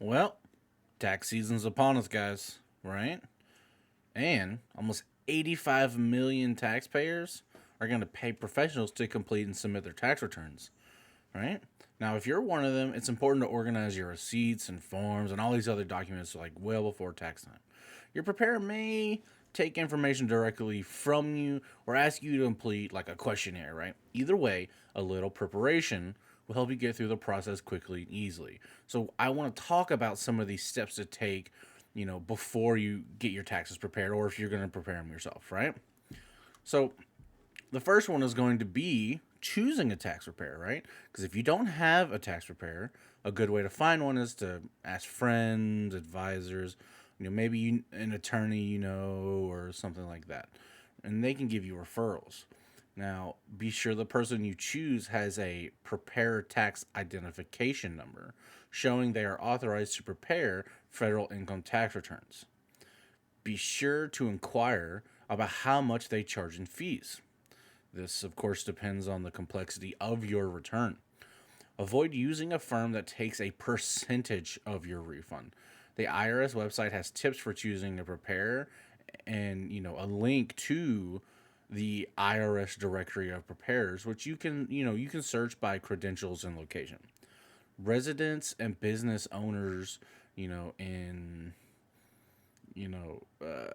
Well, tax season's upon us, guys, right? And almost 85 million taxpayers are going to pay professionals to complete and submit their tax returns, right? Now, if you're one of them, it's important to organize your receipts and forms and all these other documents like well before tax time. Your preparer may take information directly from you or ask you to complete like a questionnaire, right? Either way, a little preparation will help you get through the process quickly and easily. So, I want to talk about some of these steps to take, before you get your taxes prepared or if you're going to prepare them yourself, right? So, the first one is going to be choosing a tax preparer, right? Because if you don't have a tax preparer, a good way to find one is to ask friends, advisors, maybe an attorney, or something like that. And they can give you referrals. Now, be sure the person you choose has a preparer tax identification number showing they are authorized to prepare federal income tax returns. Be sure to inquire about how much they charge in fees. This, of course, depends on the complexity of your return. Avoid using a firm that takes a percentage of your refund. The IRS website has tips for choosing a preparer and, a link to the IRS directory of preparers, which you can search by credentials and location. Residents and business owners, in you know, uh,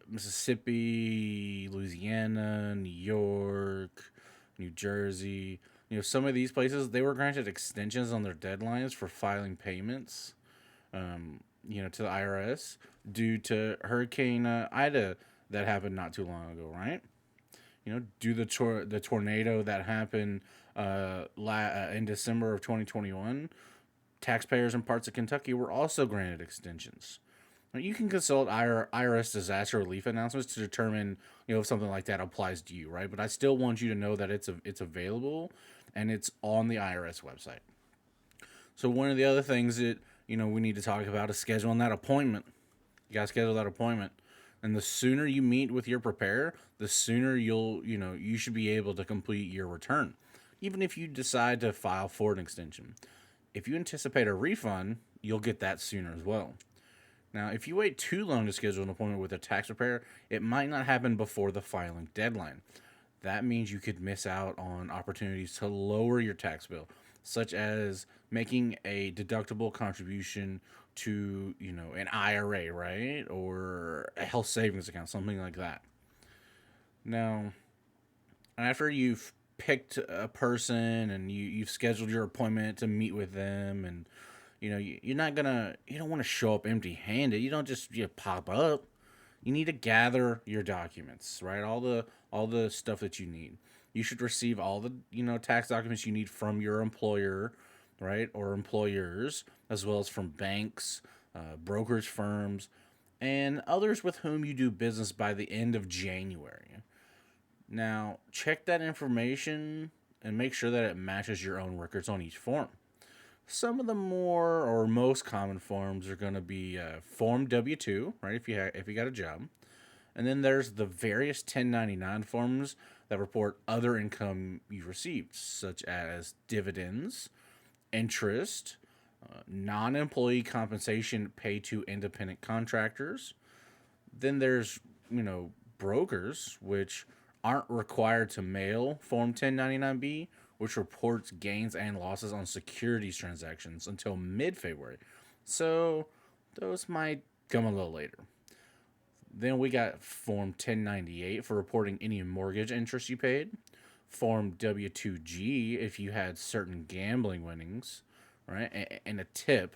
Mississippi, Louisiana, New York, New Jersey. Some of these places they were granted extensions on their deadlines for filing payments, to the IRS due to Hurricane Ida that happened not too long ago, right? Due to the tornado that happened in December of 2021, taxpayers in parts of Kentucky were also granted extensions. You can consult IRS disaster relief announcements to determine, if something like that applies to you, right? But I still want you to know that it's available and it's on the IRS website. So one of the other things that we need to talk about is scheduling that appointment. You gotta schedule that appointment, and the sooner you meet with your preparer, the sooner you should be able to complete your return, even if you decide to file for an extension. If you anticipate a refund, you'll get that sooner as well. Now, if you wait too long to schedule an appointment with a tax preparer, it might not happen before the filing deadline. That means you could miss out on opportunities to lower your tax bill, such as making a deductible contribution to, an IRA, right? Or a health savings account, something like that. Now, after you've picked a person and you've scheduled your appointment to meet with them and you don't want to show up empty handed. You don't just pop up. You need to gather your documents, right? All the stuff that you need. You should receive all the tax documents you need from your employer, right, or employers, as well as from banks, brokerage firms, and others with whom you do business by the end of January. Now, check that information and make sure that it matches your own records on each form. Some of the more or most common forms are going to be Form W-2, right? If you got a job, and then there's the various 1099 forms that report other income you received, such as dividends, interest, non-employee compensation paid to independent contractors. Then there's brokers, which aren't required to mail Form 1099B, which reports gains and losses on securities transactions until mid February. So those might come a little later. Then we got Form 1098 for reporting any mortgage interest you paid. Form W2G if you had certain gambling winnings, right? And a tip,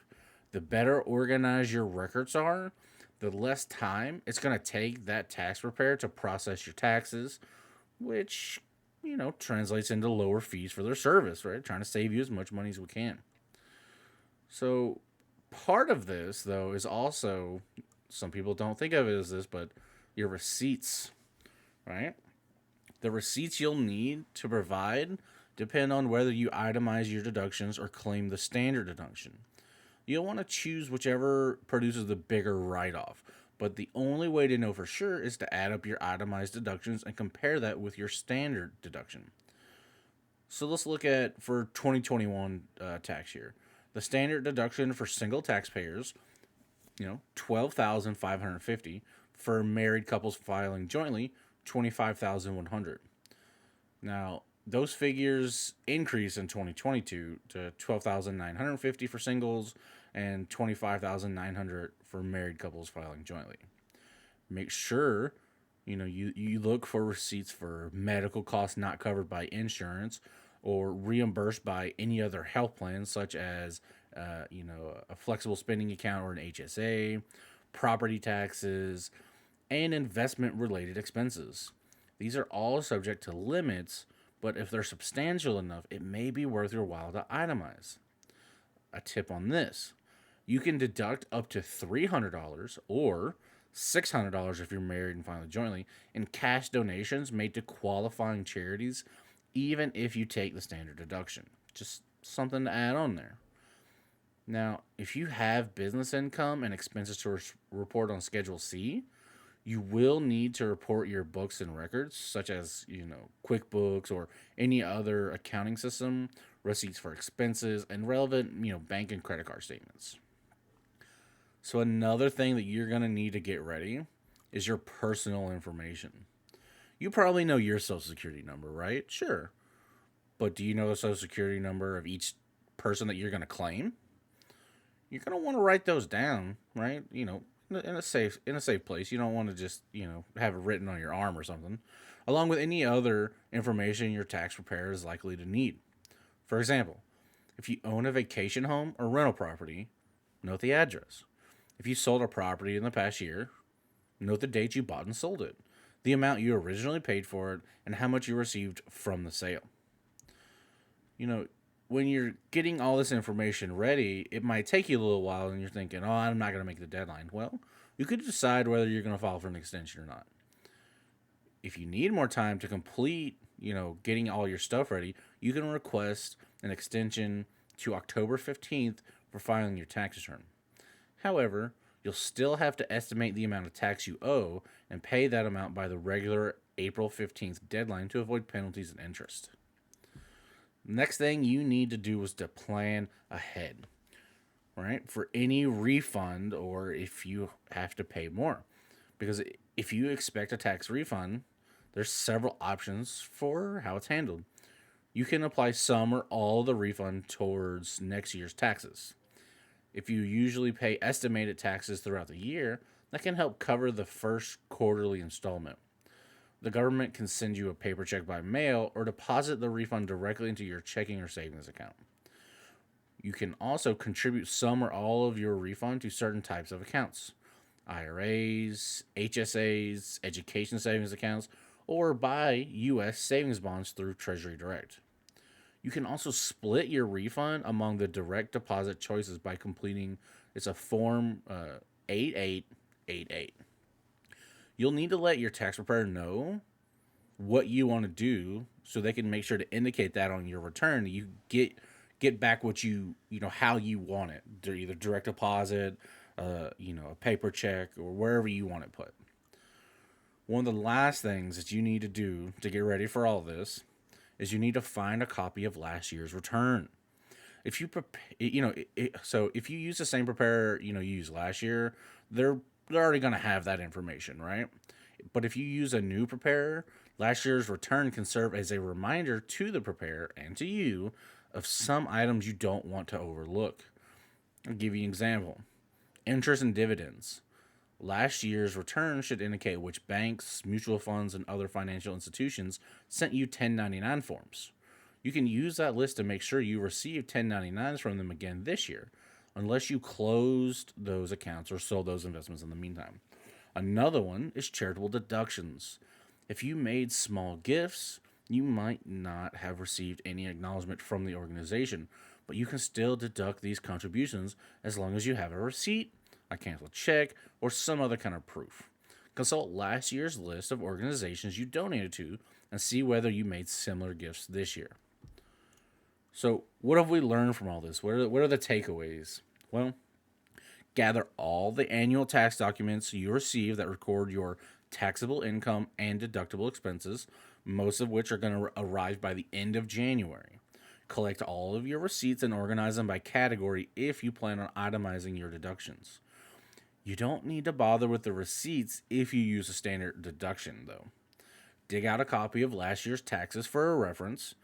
the better organized your records are, the less time it's going to take that tax preparer to process your taxes, which, translates into lower fees for their service, right? Trying to save you as much money as we can. So, part of this, though, is also, some people don't think of it as this, but your receipts, right? The receipts you'll need to provide depend on whether you itemize your deductions or claim the standard deduction. You'll want to choose whichever produces the bigger write off, but the only way to know for sure is to add up your itemized deductions and compare that with your standard deduction. So let's look at for 2021 tax year. The standard deduction for single taxpayers, 12,550. For married couples filing jointly, 25,100. Now, those figures increase in 2022 to 12,950 for singles and 25,900 for married couples filing jointly. Make sure you look for receipts for medical costs not covered by insurance or reimbursed by any other health plan, such as a flexible spending account or an HSA, property taxes, and investment related expenses. These are all subject to limits, but if they're substantial enough, it may be worth your while to itemize. A tip on this: you can deduct up to $300 or $600 if you're married and filing jointly in cash donations made to qualifying charities, even if you take the standard deduction. Just something to add on there. Now, if you have business income and expenses to report on Schedule C, you will need to report your books and records, such as, QuickBooks or any other accounting system, receipts for expenses, and relevant, bank and credit card statements. So another thing that you're going to need to get ready is your personal information. You probably know your social security number, right? Sure. But do you know the social security number of each person that you're going to claim? You're going to want to write those down, right? In a safe place. You don't want to just, have it written on your arm or something, along with any other information your tax preparer is likely to need. For example, if you own a vacation home or rental property, note the address. If you sold a property in the past year, note the date you bought and sold it, the amount you originally paid for it, and how much you received from the sale. When you're getting all this information ready, it might take you a little while and you're thinking, oh, I'm not going to make the deadline. Well, you could decide whether you're going to file for an extension or not. If you need more time to complete, getting all your stuff ready, you can request an extension to October 15th for filing your tax return. However, you'll still have to estimate the amount of tax you owe and pay that amount by the regular April 15th deadline to avoid penalties and interest. Next thing you need to do is to plan ahead, right? For any refund or if you have to pay more. Because if you expect a tax refund, there's several options for how it's handled. You can apply some or all of the refund towards next year's taxes. If you usually pay estimated taxes throughout the year, that can help cover the first quarterly installment. The government can send you a paper check by mail or deposit the refund directly into your checking or savings account. You can also contribute some or all of your refund to certain types of accounts: IRAs, HSAs, education savings accounts, or buy U.S. savings bonds through Treasury Direct. You can also split your refund among the direct deposit choices by completing a form 8888. You'll need to let your tax preparer know what you want to do so they can make sure to indicate that on your return. You get back what how you want it. They're either direct deposit, a paper check, or wherever you want it put. One of the last things that you need to do to get ready for all this is you need to find a copy of last year's return. If you if you use the same preparer you used last year, they're already going to have that information, right? But if you use a new preparer, last year's return can serve as a reminder to the preparer and to you of some items you don't want to overlook. I'll give you an example. Interest and dividends. Last year's return should indicate which banks, mutual funds, and other financial institutions sent you 1099 forms. You can use that list to make sure you receive 1099s from them again this year, unless you closed those accounts or sold those investments in the meantime. Another one is charitable deductions. If you made small gifts, you might not have received any acknowledgement from the organization, but you can still deduct these contributions as long as you have a receipt, a canceled check, or some other kind of proof. Consult last year's list of organizations you donated to and see whether you made similar gifts this year. So, what have we learned from all this? What are the takeaways? Well, gather all the annual tax documents you receive that record your taxable income and deductible expenses, most of which are going to arrive by the end of January. Collect all of your receipts and organize them by category if you plan on itemizing your deductions. You don't need to bother with the receipts if you use a standard deduction, though. Dig out a copy of last year's taxes for a reference,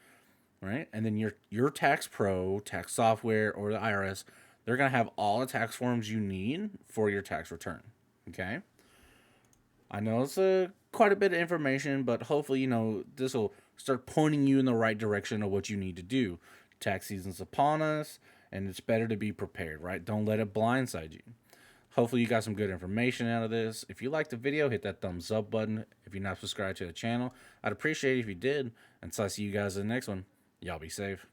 right? And then your tax pro, tax software, or the IRS, they're gonna have all the tax forms you need for your tax return. Okay. I know it's quite a bit of information, but hopefully, this will start pointing you in the right direction of what you need to do. Tax season's upon us, and it's better to be prepared, right? Don't let it blindside you. Hopefully, you got some good information out of this. If you liked the video, hit that thumbs up button. If you're not subscribed to the channel, I'd appreciate it if you did. And so I see you guys in the next one. Y'all be safe.